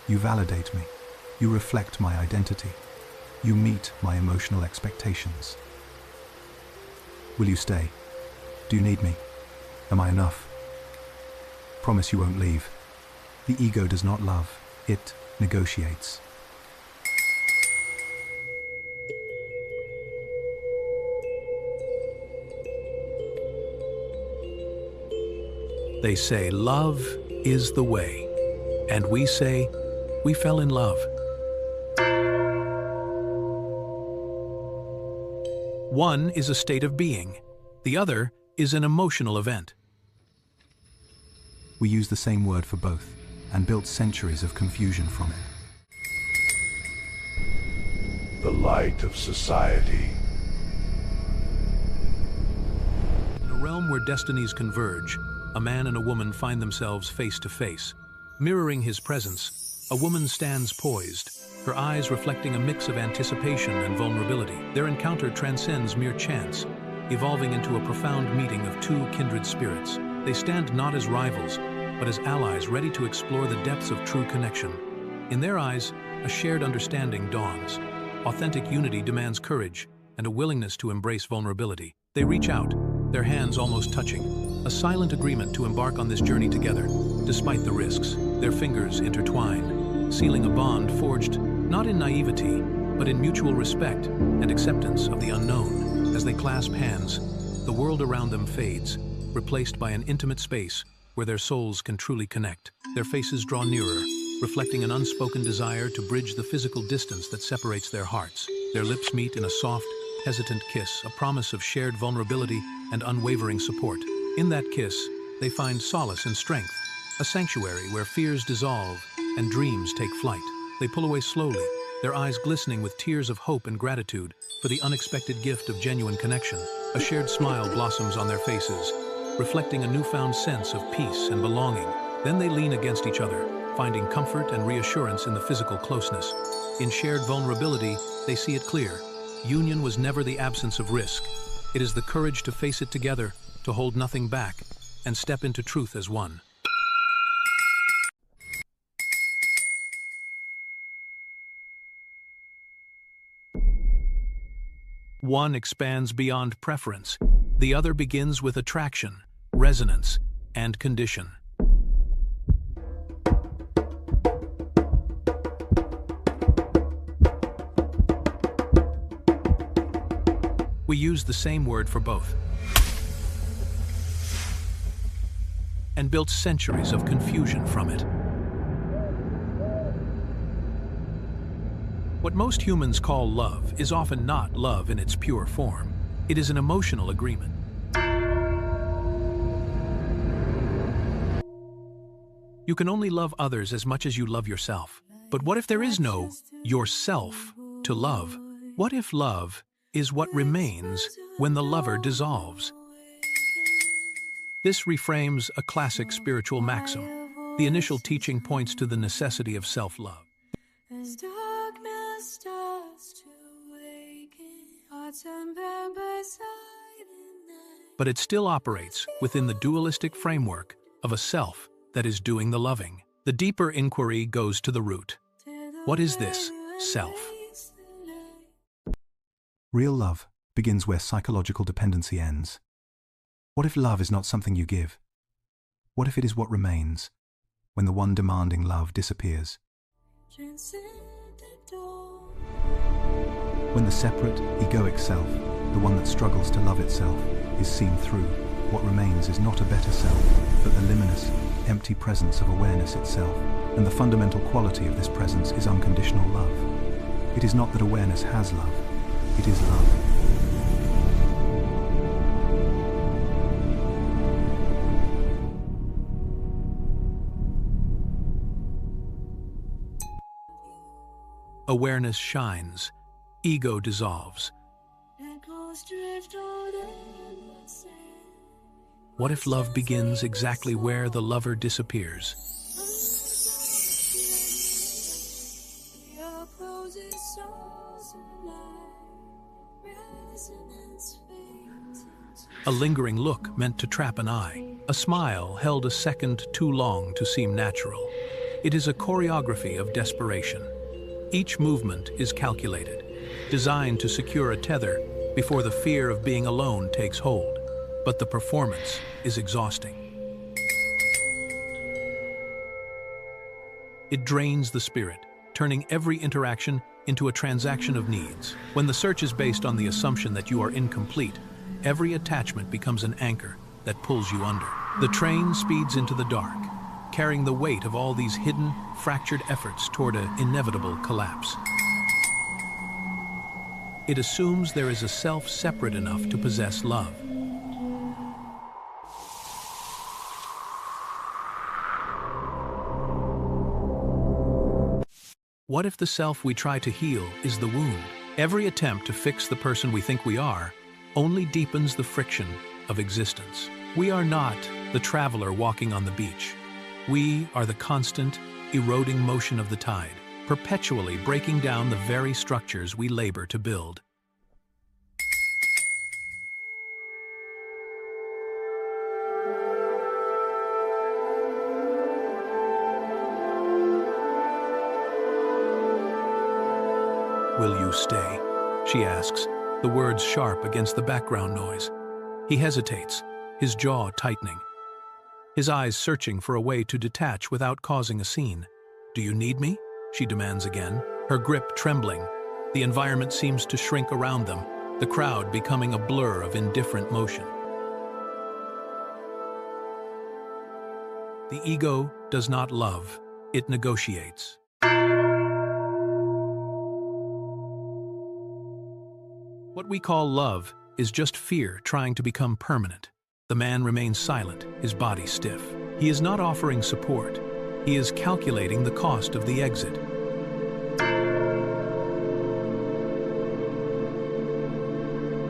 You validate me. You reflect my identity. You meet my emotional expectations. Will you stay? Do you need me? Am I enough? Promise you won't leave. The ego does not love, it negotiates. They say love is the way, and we say we fell in love. One is a state of being, the other is an emotional event. We use the same word for both, and built centuries of confusion from it. The light of society. In a realm where destinies converge, a man and a woman find themselves face to face. Mirroring his presence, a woman stands poised, her eyes reflecting a mix of anticipation and vulnerability. Their encounter transcends mere chance, evolving into a profound meeting of two kindred spirits. They stand not as rivals, but as allies ready to explore the depths of true connection. In their eyes, a shared understanding dawns. Authentic unity demands courage and a willingness to embrace vulnerability. They reach out, their hands almost touching, a silent agreement to embark on this journey together, despite the risks. Their fingers intertwine, sealing a bond forged not in naivety, but in mutual respect and acceptance of the unknown. As they clasp hands, the world around them fades, replaced by an intimate space where their souls can truly connect. Their faces draw nearer, reflecting an unspoken desire to bridge the physical distance that separates their hearts. Their lips meet in a soft, hesitant kiss, a promise of shared vulnerability and unwavering support. In that kiss, they find solace and strength, a sanctuary where fears dissolve and dreams take flight. They pull away slowly, their eyes glistening with tears of hope and gratitude for the unexpected gift of genuine connection. A shared smile blossoms on their faces, reflecting a newfound sense of peace and belonging. Then they lean against each other, finding comfort and reassurance in the physical closeness. In shared vulnerability, they see it clear. Union was never the absence of risk. It is the courage to face it together, to hold nothing back, and step into truth as one. One expands beyond preference. The other begins with attraction, resonance, and condition. We use the same word for both, and built centuries of confusion from it. What most humans call love is often not love in its pure form. It is an emotional agreement. You can only love others as much as you love yourself. But what if there is no yourself to love? What if love is what remains when the lover dissolves? This reframes a classic spiritual maxim. The initial teaching points to the necessity of self-love. As darkness starts to awaken, hearts unbound by silent night. But it still operates within the dualistic framework of a self that is doing the loving. The deeper inquiry goes to the root. What is this self? Real love begins where psychological dependency ends. What if love is not something you give? What if it is what remains when the one demanding love disappears? When the separate, egoic self, the one that struggles to love itself, is seen through, what remains is not a better self, but the luminous, empty presence of awareness itself. And the fundamental quality of this presence is unconditional love. It is not that awareness has love, it is love. Awareness shines, ego dissolves. What if love begins exactly where the lover disappears? A lingering look meant to trap an eye, a smile held a second too long to seem natural. It is a choreography of desperation. Each movement is calculated, designed to secure a tether before the fear of being alone takes hold. But the performance is exhausting. It drains the spirit, turning every interaction into a transaction of needs. When the search is based on the assumption that you are incomplete, every attachment becomes an anchor that pulls you under. The train speeds into the dark, carrying the weight of all these hidden, fractured efforts toward an inevitable collapse. It assumes there is a self separate enough to possess love. What if the self we try to heal is the wound? Every attempt to fix the person we think we are only deepens the friction of existence. We are not the traveler walking on the beach. We are the constant, eroding motion of the tide, perpetually breaking down the very structures we labor to build. "Will you stay?" she asks, the words sharp against the background noise. He hesitates, his jaw tightening, his eyes searching for a way to detach without causing a scene. "Do you need me?" she demands again, her grip trembling. The environment seems to shrink around them, the crowd becoming a blur of indifferent motion. The ego does not love, it negotiates. What we call love is just fear trying to become permanent. The man remains silent, his body stiff. He is not offering support. He is calculating the cost of the exit.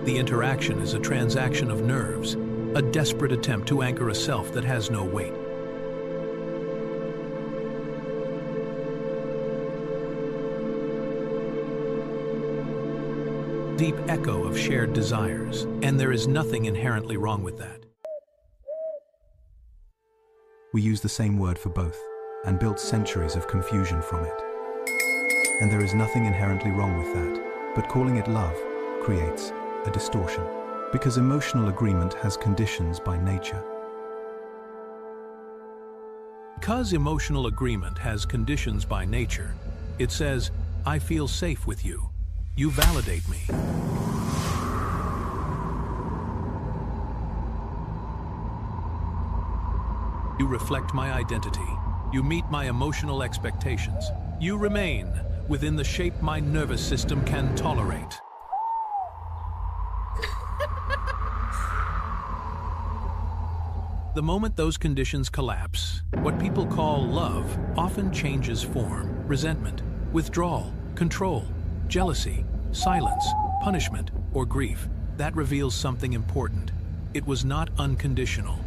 The interaction is a transaction of nerves, a desperate attempt to anchor a self that has no weight. Deep echo of shared desires, and there is nothing inherently wrong with that. We use the same word for both, and built centuries of confusion from it. And there is nothing inherently wrong with that, but calling it love creates a distortion, because emotional agreement has conditions by nature. Because emotional agreement has conditions by nature, it says, "I feel safe with you. You validate me." You reflect my identity. You meet my emotional expectations. You remain within the shape my nervous system can tolerate. The moment those conditions collapse, what people call love often changes form: resentment, withdrawal, control, jealousy, silence, punishment, or grief. That reveals something important. It was not unconditional.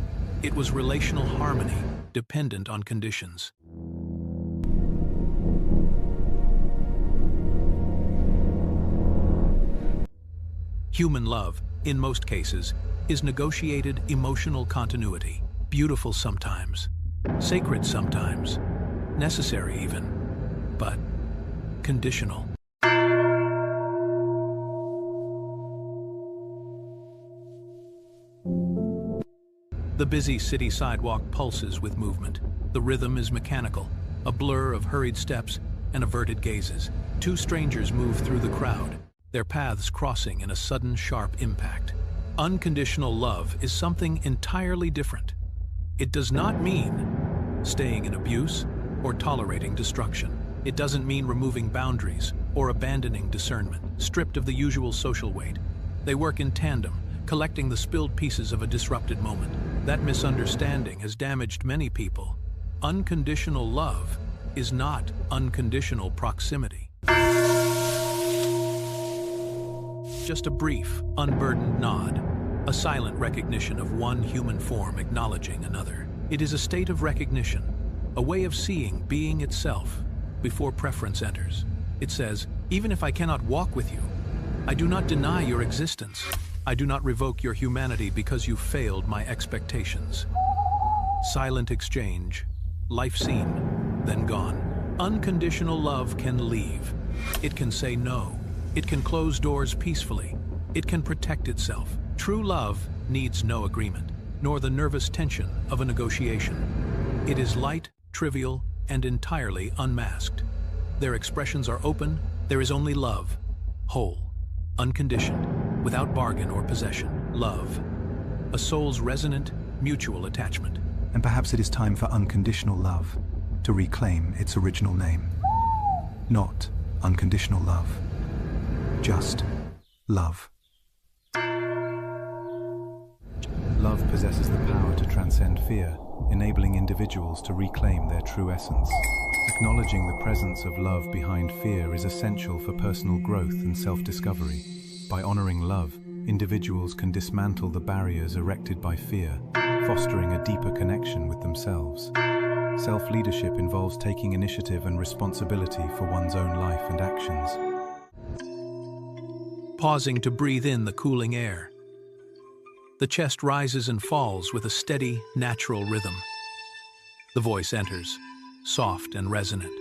It was relational harmony, dependent on conditions. Human love, in most cases, is negotiated emotional continuity. Beautiful sometimes, sacred sometimes, necessary even, but conditional. The busy city sidewalk pulses with movement. The rhythm is mechanical, a blur of hurried steps and averted gazes. Two strangers move through the crowd, their paths crossing in a sudden, sharp impact. Unconditional love is something entirely different. It does not mean staying in abuse or tolerating destruction. It doesn't mean removing boundaries or abandoning discernment, stripped of the usual social weight. They work in tandem, collecting the spilled pieces of a disrupted moment. That misunderstanding has damaged many people. Unconditional love is not unconditional proximity. Just a brief, unburdened nod, a silent recognition of one human form acknowledging another. It is a state of recognition, a way of seeing being itself before preference enters. It says, even if I cannot walk with you, I do not deny your existence. I do not revoke your humanity because you failed my expectations. Silent exchange, life seen, then gone. Unconditional love can leave. It can say no. It can close doors peacefully. It can protect itself. True love needs no agreement, nor the nervous tension of a negotiation. It is light, trivial, and entirely unmasked. Their expressions are open. There is only love, whole, unconditioned, without bargain or possession. Love, a soul's resonant, mutual attachment. And perhaps it is time for unconditional love to reclaim its original name. Not unconditional love, just love. Love possesses the power to transcend fear, enabling individuals to reclaim their true essence. Acknowledging the presence of love behind fear is essential for personal growth and self-discovery. By honoring love, individuals can dismantle the barriers erected by fear, fostering a deeper connection with themselves. Self-leadership involves taking initiative and responsibility for one's own life and actions. Pausing to breathe in the cooling air. The chest rises and falls with a steady, natural rhythm. The voice enters, soft and resonant.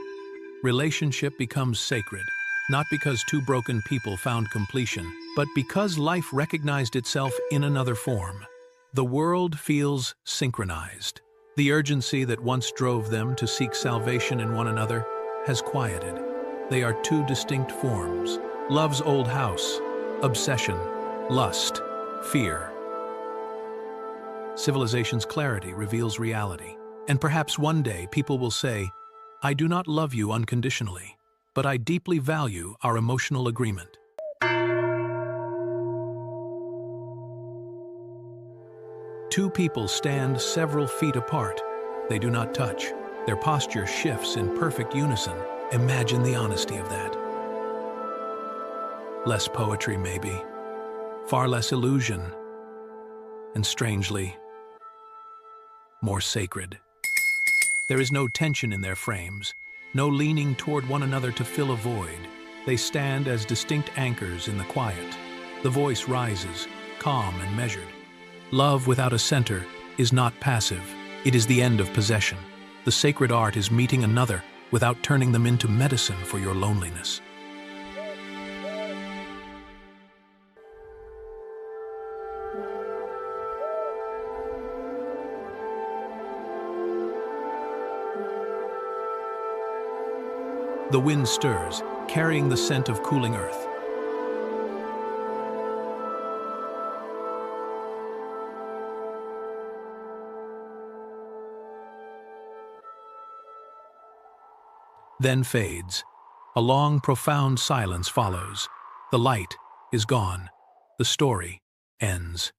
Relationship becomes sacred, not because two broken people found completion, but because life recognized itself in another form. The world feels synchronized. The urgency that once drove them to seek salvation in one another has quieted. They are two distinct forms. Love's old house, obsession, lust, fear. Civilization's clarity reveals reality. And perhaps one day people will say, I do not love you unconditionally, but I deeply value our emotional agreement. Two people stand several feet apart. They do not touch. Their posture shifts in perfect unison. Imagine the honesty of that. Less poetry, maybe. Far less illusion. And strangely, more sacred. There is no tension in their frames, no leaning toward one another to fill a void. They stand as distinct anchors in the quiet. The voice rises, calm and measured. Love without a center is not passive. It is the end of possession. The sacred art is meeting another without turning them into medicine for your loneliness. The wind stirs, carrying the scent of cooling earth. Then fades. A long, profound silence follows. The light is gone. The story ends.